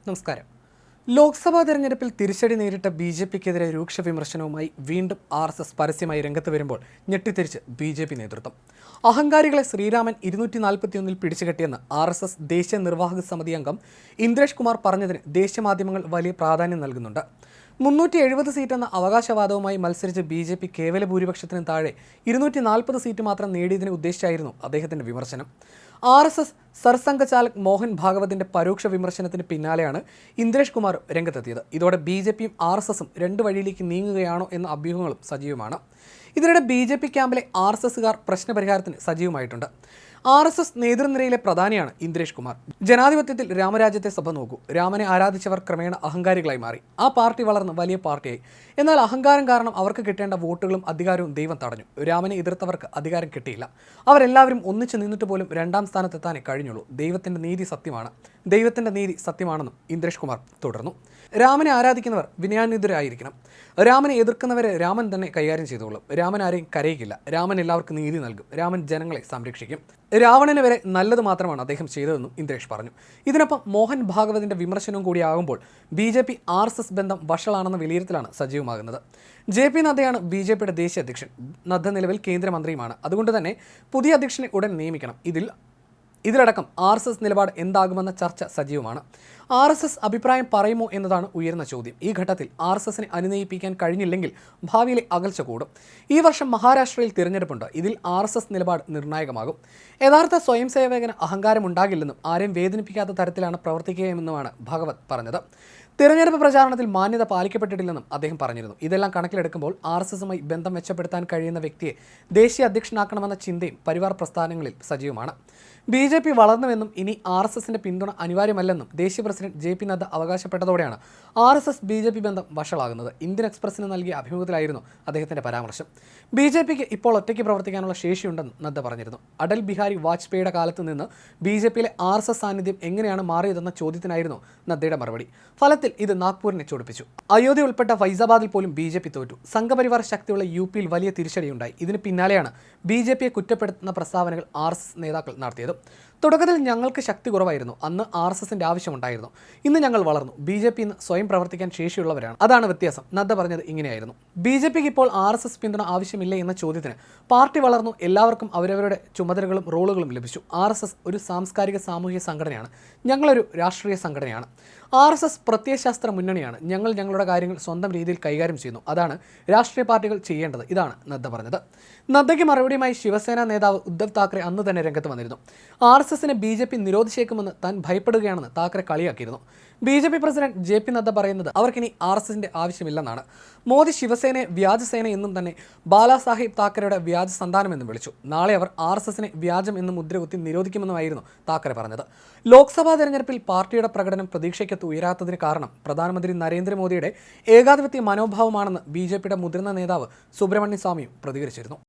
നമസ്കാരം. ലോക്സഭാ തെരഞ്ഞെടുപ്പിൽ തിരിച്ചടി നേരിട്ട ബി.ജെ.പിക്കെതിരെ രൂക്ഷ വിമർശനവുമായി വീണ്ടും ആർ.എസ്.എസ് പരസ്യമായി രംഗത്ത് വരുമ്പോൾ ഞെട്ടിത്തിരിച്ച് ബി.ജെ.പി നേതൃത്വം. അഹങ്കാരികളെ ശ്രീരാമൻ 241 പിടിച്ചുകെട്ടിയെന്ന് ആർ.എസ്.എസ് ദേശീയ നിർവാഹക സമിതി അംഗം ഇന്ദ്രേഷ് കുമാർ പറഞ്ഞതിന് ദേശീയ മാധ്യമങ്ങൾ വലിയ പ്രാധാന്യം നൽകുന്നുണ്ട്. 370 സീറ്റെന്ന അവകാശവാദവുമായി മത്സരിച്ച് ബി.ജെ.പി കേവല ഭൂരിപക്ഷത്തിന് താഴെ 240 സീറ്റ് മാത്രം നേടിയതിനെ ഉദ്ദേശിച്ചായിരുന്നു അദ്ദേഹത്തിന്റെ വിമർശനം. ആർ.എസ്.എസ് സർസംഘചാലക് മോഹൻ ഭാഗവതിന്റെ പരോക്ഷ വിമർശനത്തിന് പിന്നാലെയാണ് ഇന്ദ്രേഷ് കുമാർ രംഗത്തെത്തിയത്. ഇതോടെ ബി.ജെ.പിയും ആർ.എസ്.എസും രണ്ട് വഴിയിലേക്ക് നീങ്ങുകയാണോ എന്ന അഭ്യൂഹങ്ങളും സജീവമാണ്. ഇതിനിടെ ബി.ജെ.പി ക്യാമ്പിലെ ആർ.എസ്.എസുകാർ പ്രശ്നപരിഹാരത്തിന് സജീവമായിട്ടുണ്ട്. ആർ.എസ്.എസ് നേതൃനിരയിലെ പ്രധാനിയാണ് ഇന്ദ്രേഷ് കുമാർ. ജനാധിപത്യത്തിൽ രാമരാജ്യത്തെ സഭ നോക്കൂ. രാമനെ ആരാധിച്ചവർ ക്രമേണ അഹങ്കാരികളായി മാറി. ആ പാർട്ടി വളർന്ന് വലിയ പാർട്ടിയായി. എന്നാൽ അഹങ്കാരം കാരണം അവർക്ക് കിട്ടേണ്ട വോട്ടുകളും അധികാരവും ദൈവം തടഞ്ഞു. രാമനെ എതിർത്തവർക്ക് അധികാരം കിട്ടിയില്ല. അവരെല്ലാവരും ഒന്നിച്ചു നിന്നിട്ട് പോലും രണ്ടാം സ്ഥാനത്തെത്താനേ കഴിഞ്ഞുള്ളൂ. ദൈവത്തിന്റെ നീതി സത്യമാണെന്നും ഇന്ദ്രേഷ് കുമാർ തുടർന്നു. രാമനെ ആരാധിക്കുന്നവർ വിനയാന്വിതരായിരിക്കണം. രാമനെ എതിർക്കുന്നവരെ രാമൻ തന്നെ കൈകാര്യം ചെയ്തോളും. രാമൻ ആരെയും കരയിക്കില്ല. രാമൻ എല്ലാവർക്കും നീതി നൽകും. രാമൻ ജനങ്ങളെ സംരക്ഷിക്കും. രാവണന് വരെ നല്ലത് മാത്രമാണ് അദ്ദേഹം ചെയ്തതെന്നും ഇന്ദ്രേഷ് പറഞ്ഞു. ഇതിനൊപ്പം മോഹൻ ഭാഗവതിന്റെ വിമർശനവും കൂടിയാകുമ്പോൾ ബി.ജെ.പി ആർ.എസ്.എസ് ബന്ധം വഷളാണെന്ന വിലയിരുത്തലാണ് സജീവമാകുന്നത്. ജെ.പി നദ്ദയാണ് ബി.ജെ.പിയുടെ ദേശീയ അധ്യക്ഷൻ. നദ്ദ നിലവിൽ കേന്ദ്രമന്ത്രിയുമാണ്. അതുകൊണ്ട് തന്നെ പുതിയ അധ്യക്ഷനെ ഉടൻ നിയമിക്കണം. ഇതിലടക്കം ആർ.എസ്.എസ് നിലപാട് എന്താകുമെന്ന ചർച്ച സജീവമാണ്. ആർ.എസ്.എസ് അഭിപ്രായം പറയുമോ എന്നതാണ് ഉയർന്ന ചോദ്യം. ഈ ഘട്ടത്തിൽ ആർ.എസ്.എസിനെ അനുനയിപ്പിക്കാൻ കഴിഞ്ഞില്ലെങ്കിൽ ഭാവിയിലെ അകൽച്ച കൂടും. ഈ വർഷം മഹാരാഷ്ട്രയിൽ തിരഞ്ഞെടുപ്പുണ്ട്. ഇതിൽ ആർ.എസ്.എസ് നിലപാട് നിർണായകമാകും. യഥാർത്ഥ സ്വയം സേവകന് അഹങ്കാരമുണ്ടാകില്ലെന്നും ആരെയും വേദനിപ്പിക്കാത്ത തരത്തിലാണ് പ്രവർത്തിക്കുകയെന്നുമാണ് ഭാഗവത് പറഞ്ഞത്. തിരഞ്ഞെടുപ്പ് പ്രചാരണത്തിൽ മാന്യത പാലിക്കപ്പെട്ടിട്ടില്ലെന്നും അദ്ദേഹം പറഞ്ഞിരുന്നു. ഇതെല്ലാം കണക്കിലെടുക്കുമ്പോൾ ആർ.എസ്.എസുമായി ബന്ധം മെച്ചപ്പെടുത്താൻ കഴിയുന്ന വ്യക്തിയെ ദേശീയ അധ്യക്ഷനാക്കണമെന്ന ചിന്തയും പരിവാർ പ്രസ്ഥാനങ്ങളിൽ സജീവമാണ്. ബി.ജെ.പി വളർന്നുവെന്നും ഇനി ആർ.എസ്.എസിന്റെ പിന്തുണ അനിവാര്യമല്ലെന്നും ദേശീയ president JP Nadda അവകാശപ്പെട്ടതോടെയാണ് RSS BJP ബന്ധം വഷളാകുന്നത്. ഇന്ത്യൻ എക്സ്പ്രസിന് നൽകിയ അഭിമുഖത്തിലായിരുന്നു അദ്ദേഹത്തിന്റെ പരാമർശം. ബി.ജെ.പിക്ക് ഇപ്പോൾ ഒറ്റയ്ക്ക് പ്രവർത്തിക്കാനുള്ള ശേഷിയുണ്ടെന്ന് നദ്ദ പറഞ്ഞിരുന്നു. അടൽ ബിഹാരി വാജ്പേയിയുടെ കാലത്ത് നിന്ന് ബി.ജെ.പിയിലെ ആർ.എസ്.എസ് സാന്നിധ്യം എങ്ങനെയാണ് മാറിയതെന്ന ചോദ്യത്തിനായിരുന്നു നദ്ദയുടെ മറുപടി. ഫലത്തിൽ ഇത് നാഗ്പൂരിനെ ചൊടിപ്പിച്ചു. അയോധ്യ ഉൾപ്പെട്ട ഫൈസാബാദിൽ പോലും ബി.ജെ.പി തോറ്റു. സംഘപരിവാർ ശക്തിയുള്ള യു.പിയിൽ വലിയ തിരിച്ചടിയുണ്ടായി. ഇതിന് പിന്നാലെയാണ് ബി.ജെ.പിയെ കുറ്റപ്പെടുത്തുന്ന പ്രസ്താവനകൾ ആർ.എസ്.എസ് നേതാക്കൾ നടത്തിയത്. തുടക്കത്തിൽ ഞങ്ങൾക്ക് ശക്തി കുറവായിരുന്നു. അന്ന് ആർ.എസ്.എസിന്റെ ആവശ്യമുണ്ടായിരുന്നു. ഇന്ന് ഞങ്ങൾ വളർന്നു. ബി.ജെ.പി ഇന്ന് സ്വയം പ്രവർത്തിക്കാൻ ശേഷിയുള്ളവരാണ്. അതാണ് വ്യത്യാസം. നദ്ദ പറഞ്ഞത് ഇങ്ങനെയായിരുന്നു. ബി.ജെ.പിക്ക് ഇപ്പോൾ ആർ.എസ്.എസ് പിന്തുണ ആവശ്യമില്ലേ എന്ന ചോദ്യത്തിന് പാർട്ടി വളർന്നു. എല്ലാവർക്കും അവരവരുടെ ചുമതലകളും റോളുകളും ലഭിച്ചു. ആർ.എസ്.എസ് ഒരു സാംസ്കാരിക സാമൂഹിക സംഘടനയാണ്. ഞങ്ങളൊരു രാഷ്ട്രീയ സംഘടനയാണ്. ആർ.എസ്.എസ് പ്രത്യയശാസ്ത്ര മുന്നണിയാണ്. ഞങ്ങൾ ഞങ്ങളുടെ കാര്യങ്ങൾ സ്വന്തം രീതിയിൽ കൈകാര്യം ചെയ്യുന്നു. അതാണ് രാഷ്ട്രീയ പാർട്ടികൾ ചെയ്യേണ്ടത്. ഇതാണ് നദ്ദ പറഞ്ഞത്. നദ്ദയ്ക്ക് മറുപടിയുമായി ശിവസേന നേതാവ് ഉദ്ധവ് താക്കറെ അന്ന് തന്നെ രംഗത്ത് വന്നിരുന്നു. ആർ.എസ്.എസിനെ ബി.ജെ.പി നിരോധിച്ചേക്കുമെന്ന് താൻ ഭയപ്പെടുകയാണെന്ന് താക്കറെ കളിയാക്കിയിരുന്നു. ബി.ജെ.പി പ്രസിഡന്റ് ജെ.പി നദ്ദ പറയുന്നത് അവർക്കിനി ആർ.എസ്.എസിന്റെ ആവശ്യമില്ലെന്നാണ്. മോദി ശിവസേനയെ വ്യാജസേന എന്നും തന്നെ ബാലാസാഹിബ് താക്കറെയുടെ വ്യാജ സന്താനമെന്നും വിളിച്ചു. നാളെ അവർ ആർ.എസ്.എസിനെ വ്യാജം എന്ന് മുദ്രകുത്തി നിരോധിക്കുമെന്നുമായിരുന്നു താക്കറെ പറഞ്ഞത്. ലോക്സഭാ തെരഞ്ഞെടുപ്പിൽ പാർട്ടിയുടെ പ്രകടനം പ്രതീക്ഷയ്ക്കത്ത് ഉയരാത്തതിന് കാരണം പ്രധാനമന്ത്രി നരേന്ദ്രമോദിയുടെ ഏകാധിപത്യ മനോഭാവമാണെന്ന് ബി.ജെ.പിയുടെ മുതിർന്ന നേതാവ് സുബ്രഹ്മണ്യ സ്വാമിയും പ്രതികരിച്ചിരുന്നു.